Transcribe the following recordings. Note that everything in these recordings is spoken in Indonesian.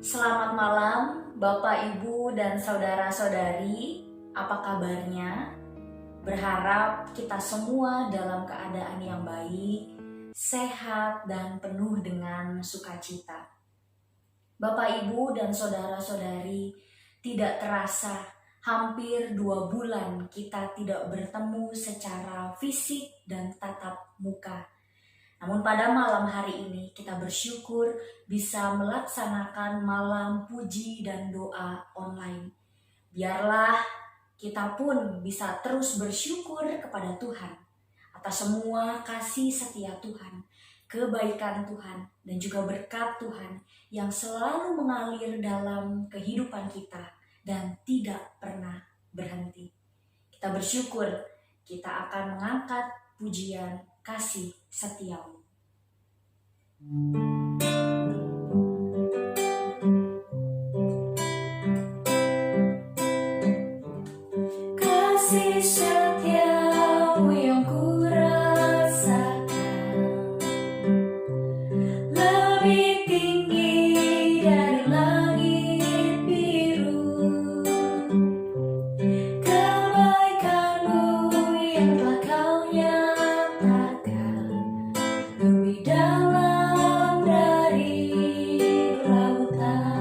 Selamat malam, Bapak, Ibu, dan saudara-saudari. Apa kabarnya? Berharap kita semua dalam keadaan yang baik, sehat, dan penuh dengan sukacita. Bapak, Ibu, dan saudara-saudari, tidak terasa hampir 2 bulan kita tidak bertemu secara fisik dan tatap muka. Namun pada malam hari ini kita bersyukur bisa melaksanakan malam puji dan doa online. Biarlah kita pun bisa terus bersyukur kepada Tuhan atas semua kasih setia Tuhan, kebaikan Tuhan, dan juga berkat Tuhan yang selalu mengalir dalam kehidupan kita dan tidak pernah berhenti. Kita bersyukur kita akan mengangkat pujian kasih setiamu. Kasih setiamu yang ku rasakan lebih tinggi dari langit biru. Kebaikanmu yang telah kau nyatakan lebih dalam dari lautan.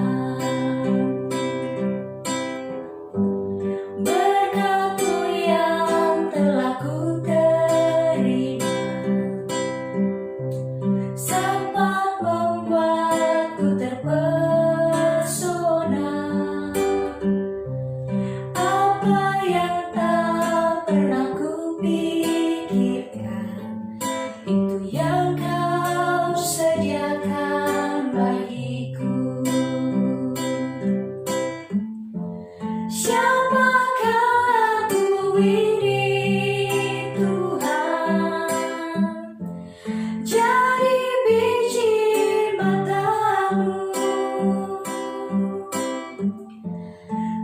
Berkat-Mu yang telah ku terima sempat membuatku terpesona. Apa yang tak pernah ku pikirkan, itu yang kau sediakan bagiku. Siapakah aku ini Tuhan, jadi biji mata-Mu.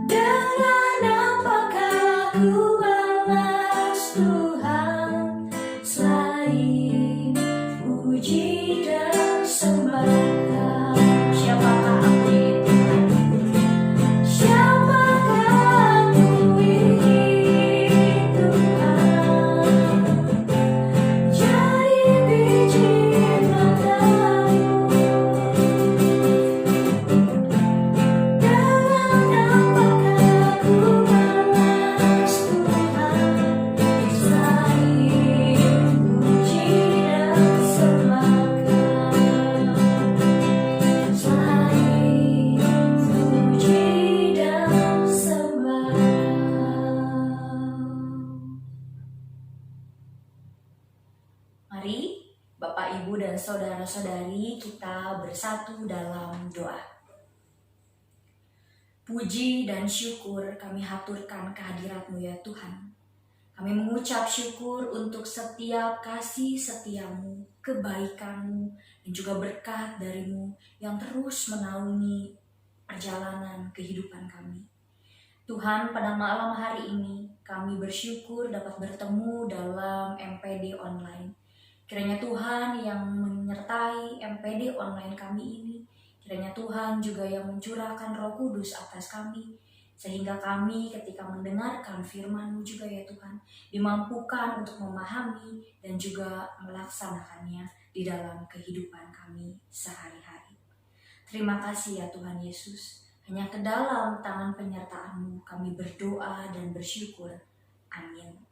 Dengan apakah ku balas Tuhan selain puji dan sembah? Siapakah aku ini Tuhan? Siapakah aku ini Tuhan, jadi biji mata-Mu. Dengan apakah ku balas Tuhan selain puji dan sembah? Selain puji dan sembah. Mari Bapak, Ibu, dan saudara-saudari kita bersatu dalam doa. Puji dan syukur kami haturkan kehadirat-Mu ya Tuhan. Kami mengucap syukur untuk setiap kasih setiamu, kebaikan-Mu, dan juga berkat dari-Mu yang terus menaungi perjalanan kehidupan kami. Tuhan, pada malam hari ini kami bersyukur dapat bertemu dalam MPD online. Kiranya Tuhan yang menyertai MPD online kami ini, kiranya Tuhan juga yang mencurahkan Roh Kudus atas kami, sehingga kami ketika mendengarkan firman-Mu juga ya Tuhan, dimampukan untuk memahami dan juga melaksanakannya di dalam kehidupan kami sehari-hari. Terima kasih ya Tuhan Yesus, hanya ke dalam tangan penyertaan-Mu kami berdoa dan bersyukur. Amin.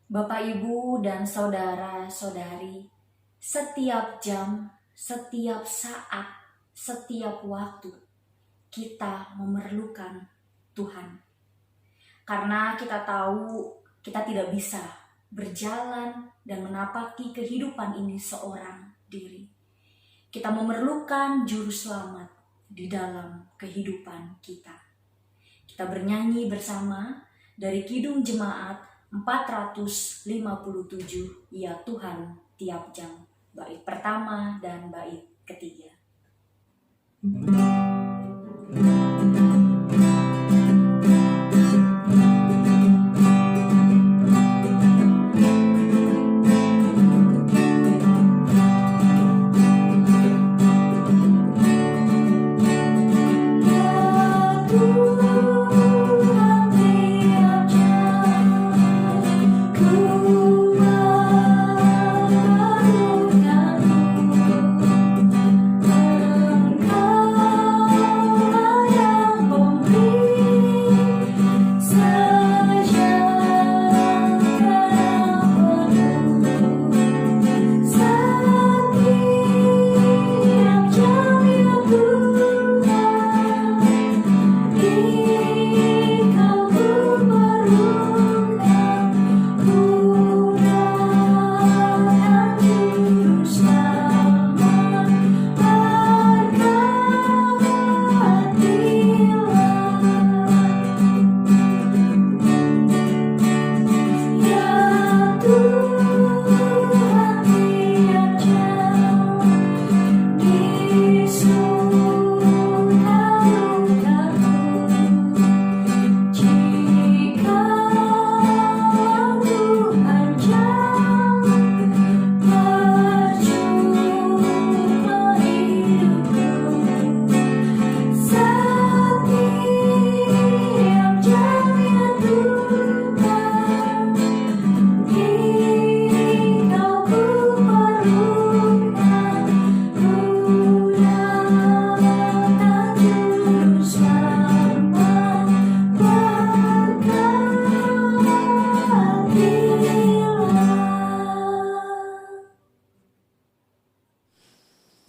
Bapak, Ibu, dan saudara-saudari, setiap jam, setiap saat, setiap waktu kita memerlukan Tuhan. Karena kita tahu kita tidak bisa berjalan dan menapaki kehidupan ini seorang diri. Kita memerlukan juru selamat di dalam kehidupan kita. Kita bernyanyi bersama dari Kidung Jemaat 457, Ya Tuhan tiap jam, bait pertama dan bait ketiga.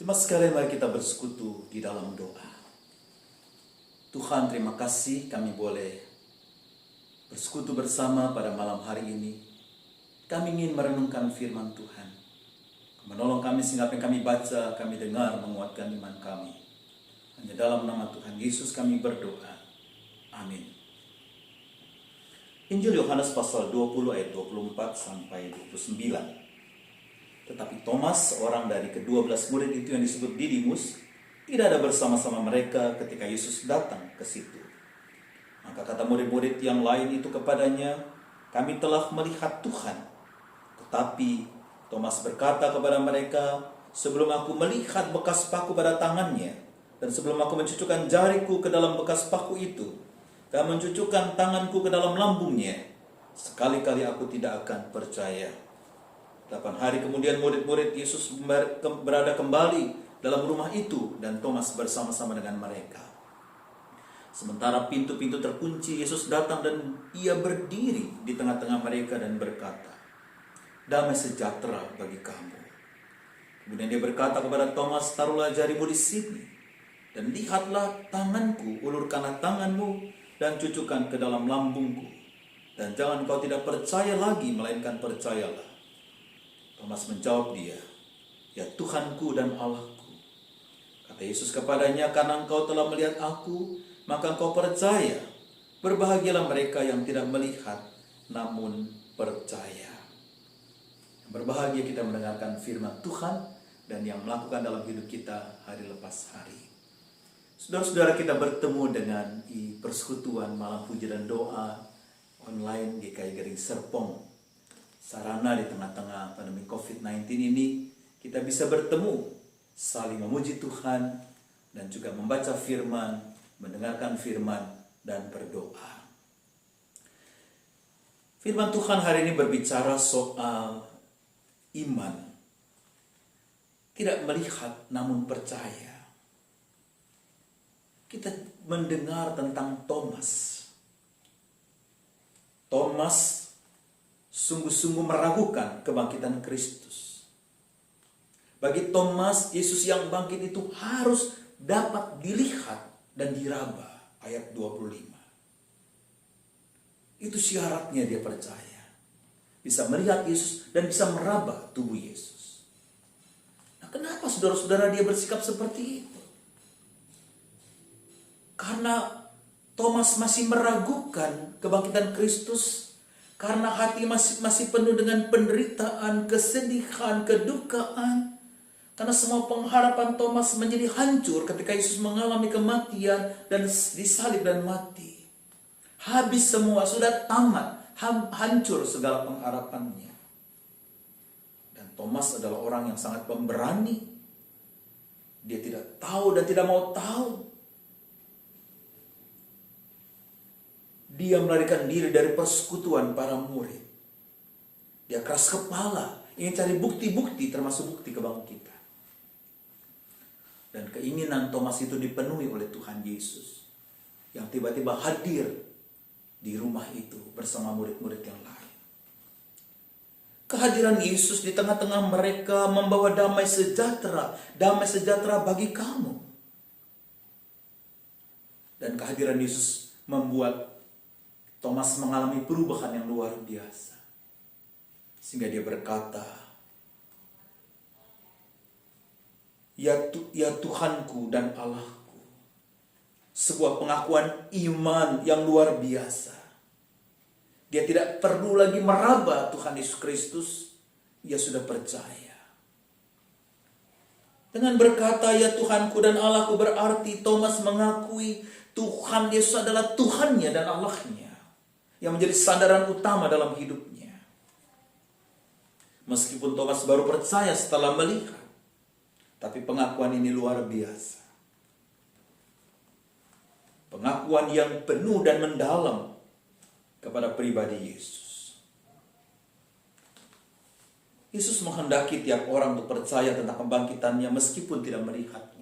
Jemaat sekalian, mari kita bersekutu di dalam doa. Tuhan, terima kasih kami boleh bersekutu bersama pada malam hari ini. Kami ingin merenungkan firman Tuhan. Menolong kami sehingga apa yang kami baca, kami dengar menguatkan iman kami. Hanya dalam nama Tuhan Yesus kami berdoa. Amin. Injil Yohanes pasal 20 ayat 24 sampai 29. Tetapi Thomas, seorang dari ke-12 murid itu yang disebut Didimus, tidak ada bersama-sama mereka ketika Yesus datang ke situ. Maka kata murid-murid yang lain itu kepadanya, "Kami telah melihat Tuhan." Tetapi Thomas berkata kepada mereka, "Sebelum aku melihat bekas paku pada tangannya, dan sebelum aku mencucukkan jariku ke dalam bekas paku itu, dan mencucukkan tanganku ke dalam lambungnya, sekali-kali aku tidak akan percaya." 8 hari kemudian murid-murid Yesus berada kembali dalam rumah itu dan Thomas bersama-sama dengan mereka. Sementara pintu-pintu terkunci, Yesus datang dan ia berdiri di tengah-tengah mereka dan berkata, "Damai sejahtera bagi kamu." Kemudian dia berkata kepada Thomas, "Taruhlah jarimu di sini dan lihatlah tanganku, ulurkanlah tanganmu dan cucukkan ke dalam lambungku. Dan jangan kau tidak percaya lagi, melainkan percayalah." Thomas menjawab dia, "Ya Tuhanku dan Allahku." Kata Yesus kepadanya, "Karena engkau telah melihat aku, maka engkau percaya. Berbahagialah mereka yang tidak melihat, namun percaya." Berbahagia kita mendengarkan firman Tuhan dan yang melakukan dalam hidup kita hari lepas hari. Saudara-saudara, kita bertemu dengan di persekutuan malam puji dan doa online GKI Gering Serpong. Sarana di tengah-tengah pandemi COVID-19 ini, kita bisa bertemu, saling memuji Tuhan, dan juga membaca firman, mendengarkan firman, dan berdoa. Firman Tuhan hari ini berbicara soal iman. Tidak melihat namun percaya. Kita mendengar tentang Thomas. Thomas sungguh-sungguh meragukan kebangkitan Kristus. Bagi Thomas, Yesus yang bangkit itu harus dapat dilihat dan diraba. Ayat 25. Itu syaratnya dia percaya. Bisa melihat Yesus dan bisa meraba tubuh Yesus. Nah, kenapa saudara-saudara dia bersikap seperti itu? Karena Thomas masih meragukan kebangkitan Kristus. Karena hati masih penuh dengan penderitaan, kesedihan, kedukaan. Karena semua pengharapan Thomas menjadi hancur ketika Yesus mengalami kematian dan disalib dan mati. Habis semua, sudah tamat, hancur segala pengharapannya. Dan Thomas adalah orang yang sangat pemberani. Dia tidak tahu dan tidak mau tahu. Dia melarikan diri dari persekutuan para murid. Dia keras kepala, ingin cari bukti-bukti termasuk bukti kebangkitan. Dan keinginan Thomas itu dipenuhi oleh Tuhan Yesus yang tiba-tiba hadir di rumah itu bersama murid-murid yang lain. Kehadiran Yesus di tengah-tengah mereka membawa damai sejahtera bagi kamu. Dan kehadiran Yesus membuat Thomas mengalami perubahan yang luar biasa. Sehingga dia berkata, Ya Tuhanku dan Allahku. Sebuah pengakuan iman yang luar biasa. Dia tidak perlu lagi meraba Tuhan Yesus Kristus. Dia sudah percaya. Dengan berkata, Ya Tuhanku dan Allahku, berarti Thomas mengakui Tuhan Yesus adalah Tuhannya dan Allahnya, yang menjadi sandaran utama dalam hidupnya. Meskipun Thomas baru percaya setelah melihat, tapi pengakuan ini luar biasa. Pengakuan yang penuh dan mendalam kepada pribadi Yesus. Yesus menghendaki tiap orang untuk percaya tentang kebangkitannya meskipun tidak melihatnya.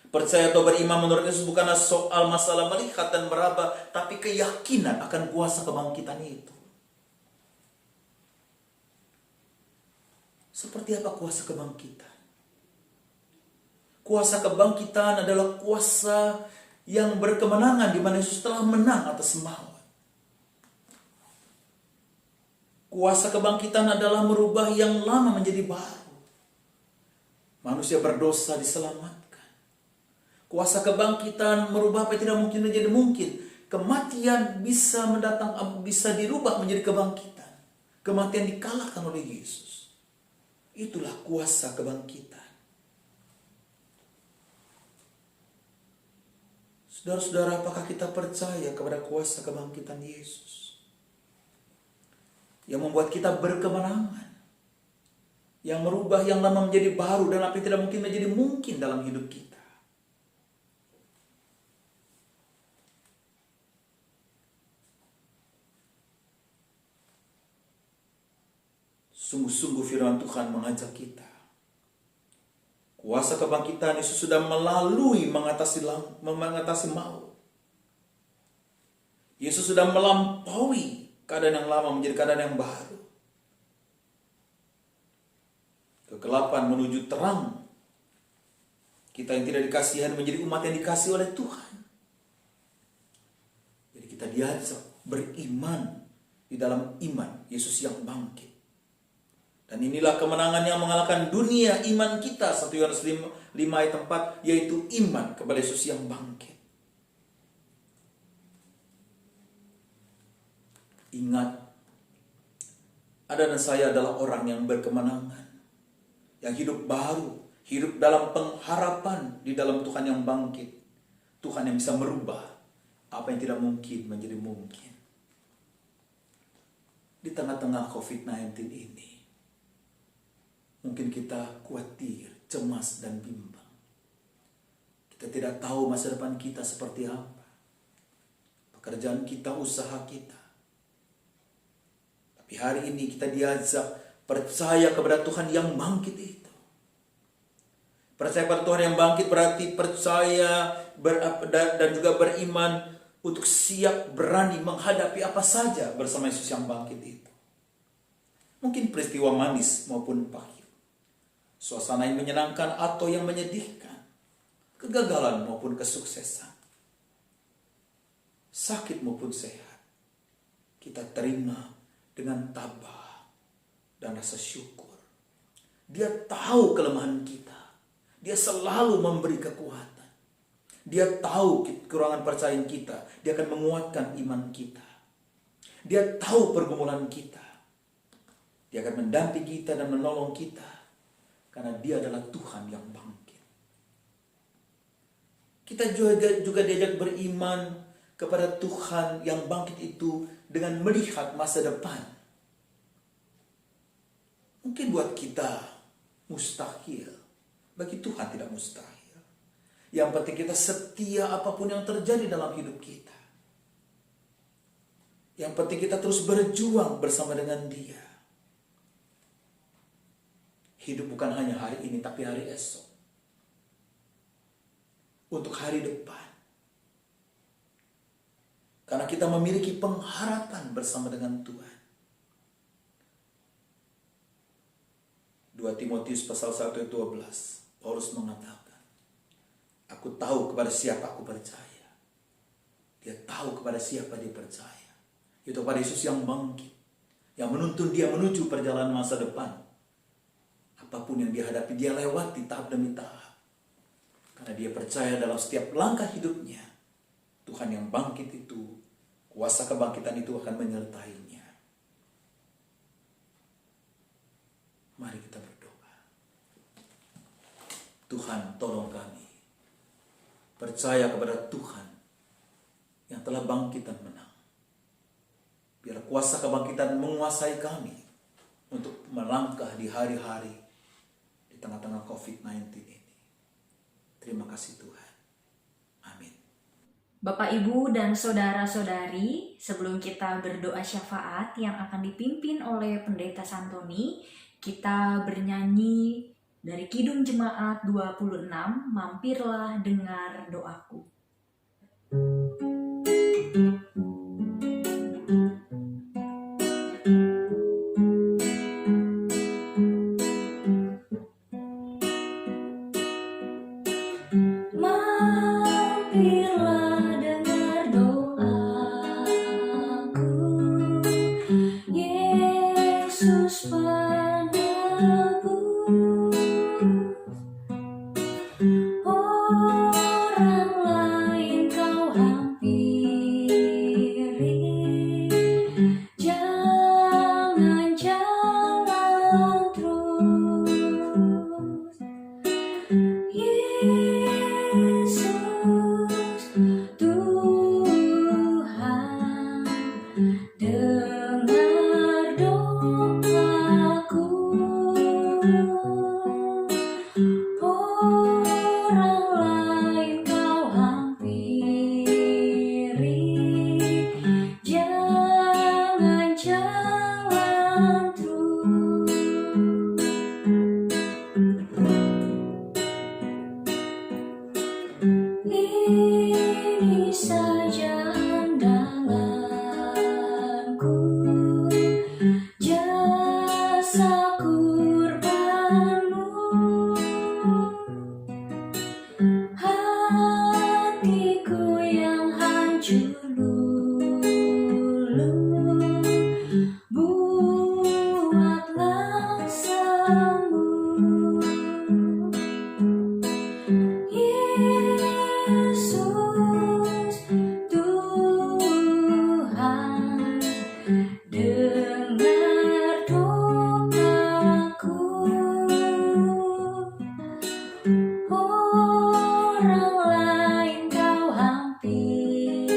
Percaya atau beriman menurut Yesus bukanlah soal masalah melihat dan meraba, tapi keyakinan akan kuasa kebangkitan itu. Seperti apa kuasa kebangkitan? Kuasa kebangkitan adalah kuasa yang berkemenangan di mana Yesus telah menang atas maut. Kuasa kebangkitan adalah merubah yang lama menjadi baru. Manusia berdosa diselamatkan. Kuasa kebangkitan merubah apa yang tidak mungkin menjadi mungkin. Kematian bisa dirubah menjadi kebangkitan. Kematian dikalahkan oleh Yesus. Itulah kuasa kebangkitan. Saudara-saudara, apakah kita percaya kepada kuasa kebangkitan Yesus? Yang membuat kita berkemenangan. Yang merubah yang lama menjadi baru dan apa yang tidak mungkin menjadi mungkin dalam hidup kita. Sungguh-sungguh firman Tuhan mengajak kita. Kuasa kebangkitan Yesus sudah melalui mengatasi maut. Yesus sudah melampaui keadaan yang lama menjadi keadaan yang baru. Kegelapan menuju terang. Kita yang tidak dikasihan menjadi umat yang dikasihi oleh Tuhan. Jadi kita diajak beriman di dalam iman Yesus yang bangkit. Dan inilah kemenangan yang mengalahkan dunia, iman kita. 1 Yohanes 5 ayat 4, yaitu iman kepada Yesus yang bangkit. Ingat, Anda dan saya adalah orang yang berkemenangan. Yang hidup baru, hidup dalam pengharapan di dalam Tuhan yang bangkit. Tuhan yang bisa merubah apa yang tidak mungkin menjadi mungkin. Di tengah-tengah COVID-19 ini, mungkin kita khawatir, cemas, dan bimbang. Kita tidak tahu masa depan kita seperti apa. Pekerjaan kita, usaha kita. Tapi hari ini kita diajak percaya kepada Tuhan yang bangkit itu. Percaya pada Tuhan yang bangkit berarti percaya dan juga beriman untuk siap berani menghadapi apa saja bersama Yesus yang bangkit itu. Mungkin peristiwa manis maupun pahit. Suasana yang menyenangkan atau yang menyedihkan. Kegagalan maupun kesuksesan. Sakit maupun sehat. Kita terima dengan tabah dan rasa syukur. Dia tahu kelemahan kita. Dia selalu memberi kekuatan. Dia tahu kekurangan percaya kita. Dia akan menguatkan iman kita. Dia tahu pergumulan kita. Dia akan mendampingi kita dan menolong kita. Karena dia adalah Tuhan yang bangkit. Kita juga diajak beriman kepada Tuhan yang bangkit itu dengan melihat masa depan. Mungkin buat kita mustahil. Bagi Tuhan tidak mustahil. Yang penting kita setia apapun yang terjadi dalam hidup kita. Yang penting kita terus berjuang bersama dengan Dia. Hidup bukan hanya hari ini, tapi hari esok. Untuk hari depan. Karena kita memiliki pengharapan bersama dengan Tuhan. 2 Timotius pasal 1 ayat 12. Paulus mengatakan, aku tahu kepada siapa aku percaya. Dia tahu kepada siapa dia percaya. Itu pada Yesus yang bangkit. Yang menuntun dia menuju perjalanan masa depan. Apapun yang dia hadapi, dia lewati tahap demi tahap. Karena dia percaya dalam setiap langkah hidupnya, Tuhan yang bangkit itu, kuasa kebangkitan itu akan menyertainya. Mari kita berdoa. Tuhan, tolong kami percaya kepada Tuhan yang telah bangkit dan menang. Biar kuasa kebangkitan menguasai kami untuk melangkah di hari-hari di tengah-tengah COVID-19 ini. Terima kasih Tuhan. Amin. Bapak, Ibu, dan saudara-saudari, sebelum kita berdoa syafaat yang akan dipimpin oleh Pendeta Santoni, kita bernyanyi dari Kidung Jemaat 26, Mampirlah Dengar Doaku. orang lain kau hampiri, jangan jalan terus. Yesus Tuhan, dengar doaku. Orang lain kau hampiri, jangan jalan terus. Ini saja andalanku, jasa kurbanmu. Hatiku yang hancur lulu, buatlah sembuh. Yesus Tuhan, dengar doaku. Orang lain kau hampiri,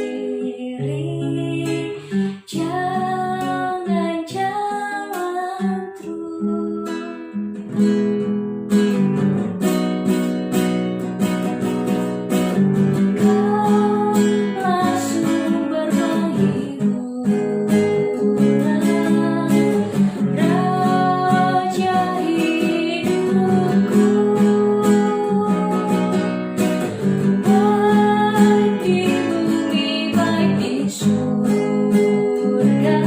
jangan jalan terus. Kaulah sumber penghiburan, Raja hidupku. Baik di bumi, baik di surga,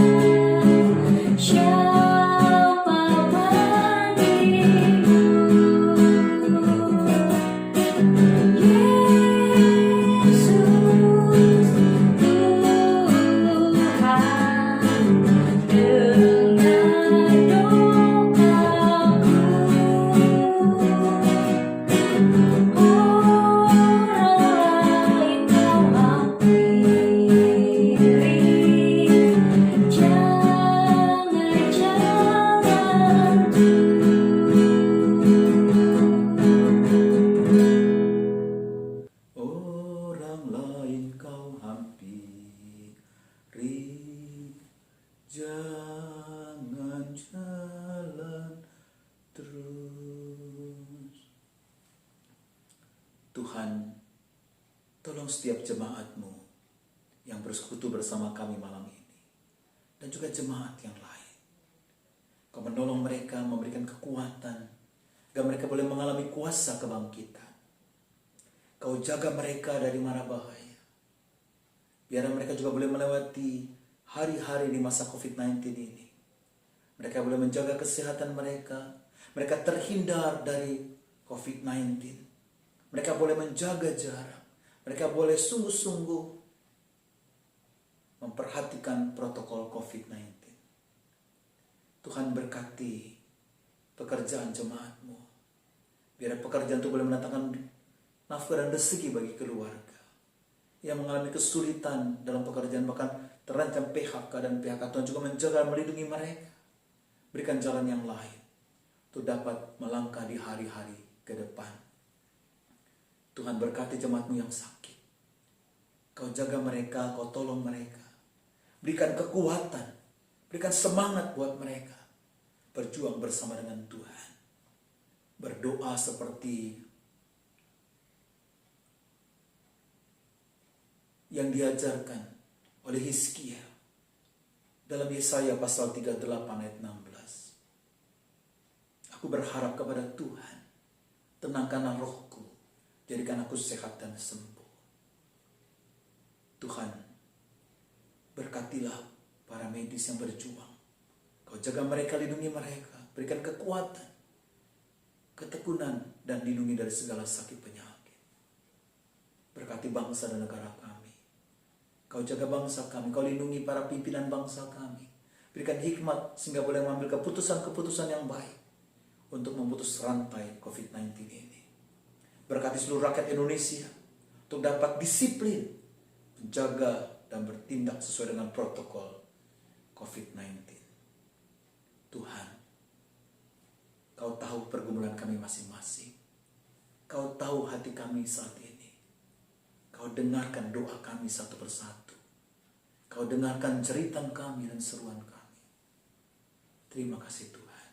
siapa bandingmu? Yesus Tuhan, dengar doaku. Orang lain kau hampiri, jangan jalan terus. Orang lain kau hampiri, jangan jalan terus. Tuhan, tolong setiap jemaat-Mu yang bersekutu bersama kami malam ini, dan juga jemaat yang lain. Kau menolong mereka, memberikan kekuatan, agar mereka boleh mengalami kuasa kebangkitan. Kau jaga mereka dari mara bahaya. Biar mereka juga boleh melewati hari-hari di masa COVID-19 ini. Mereka boleh menjaga kesehatan mereka. Mereka terhindar dari COVID-19. Mereka boleh menjaga jarak. Mereka boleh sungguh-sungguh memperhatikan protokol COVID-19. Tuhan berkati pekerjaan jemaat-Mu. Biar pekerjaan itu boleh mendatangkan nafkah dan rezeki bagi keluarga yang mengalami kesulitan dalam pekerjaan, bahkan terancam PHK dan PHK. Tuhan juga menjaga, melindungi mereka. Berikan jalan yang lain untuk dapat melangkah di hari-hari ke depan. Tuhan berkati jemaat-Mu yang sakit. Kau jaga mereka, Kau tolong mereka. Berikan kekuatan, berikan semangat buat mereka berjuang bersama dengan Tuhan. Berdoa seperti yang diajarkan oleh Hizkia dalam Yesaya pasal 38 ayat 16. Aku berharap kepada Tuhan, tenangkanlah rohku, jadikan aku sehat dan sembuh. Tuhan, berkatilah para medis yang berjuang. Kau jaga mereka, lindungi mereka, berikan kekuatan, ketekunan, dan lindungi dari segala sakit penyakit. Berkati bangsa dan negara kami. Kau jaga bangsa kami, Kau lindungi para pimpinan bangsa kami. Berikan hikmat sehingga boleh mengambil keputusan-keputusan yang baik. untuk memutus rantai COVID-19 ini. Berkati seluruh rakyat Indonesia untuk dapat disiplin, menjaga dan bertindak sesuai dengan protokol COVID-19. Tuhan, Kau tahu pergumulan kami masing-masing. Kau tahu hati kami saat ini. Kau dengarkan doa kami satu persatu. Kau dengarkan jeritan kami dan seruan kami. Terima kasih Tuhan.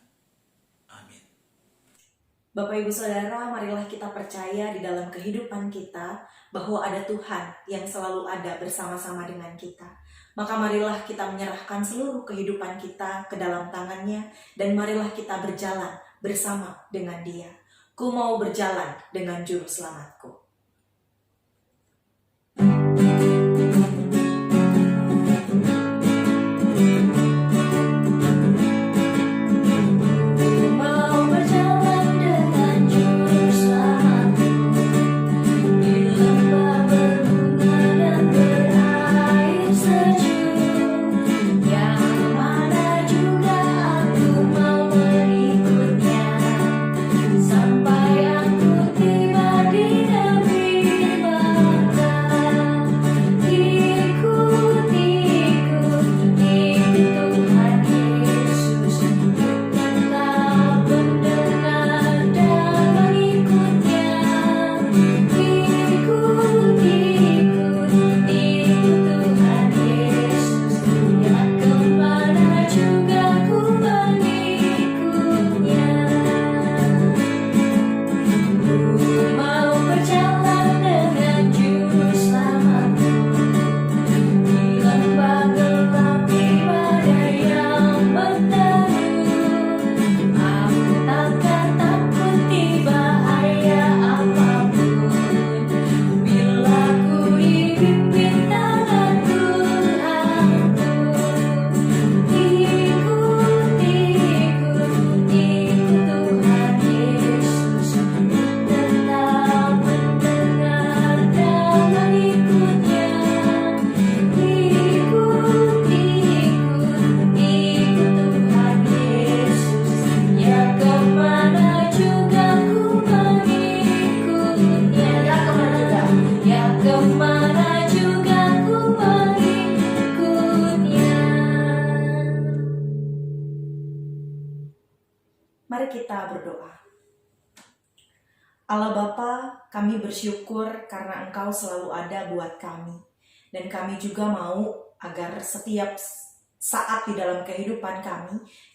Amin. Bapak Ibu Saudara, marilah kita percaya di dalam kehidupan kita bahwa ada Tuhan yang selalu ada bersama-sama dengan kita. Maka marilah kita menyerahkan seluruh kehidupan kita ke dalam tangannya dan marilah kita berjalan bersama dengan Dia. Ku mau berjalan dengan juru selamatku. Mari kita berdoa. Allah Bapa, kami bersyukur karena Engkau selalu ada buat kami. Dan kami juga mau agar setiap saat di dalam kehidupan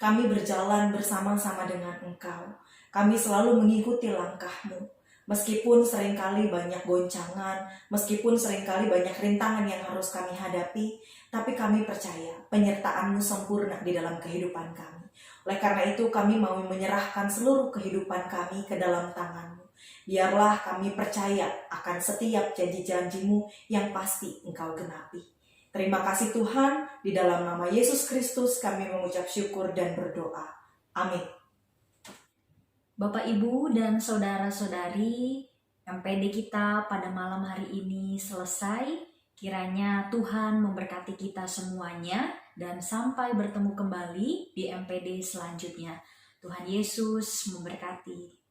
kami berjalan bersama-sama dengan Engkau. Kami selalu mengikuti langkah-Mu. Meskipun seringkali banyak goncangan, meskipun seringkali banyak rintangan yang harus kami hadapi, tapi kami percaya penyertaan-Mu sempurna di dalam kehidupan kami. Oleh karena itu kami mau menyerahkan seluruh kehidupan kami ke dalam tangan-Mu. Biarlah kami percaya akan setiap janji-janji-Mu yang pasti Engkau genapi. Terima kasih Tuhan, di dalam nama Yesus Kristus kami mengucap syukur dan berdoa. Amin. Bapak, Ibu, dan saudara-saudari, MPD kita pada malam hari ini selesai. Kiranya Tuhan memberkati kita semuanya dan sampai bertemu kembali di MPD selanjutnya. Tuhan Yesus memberkati.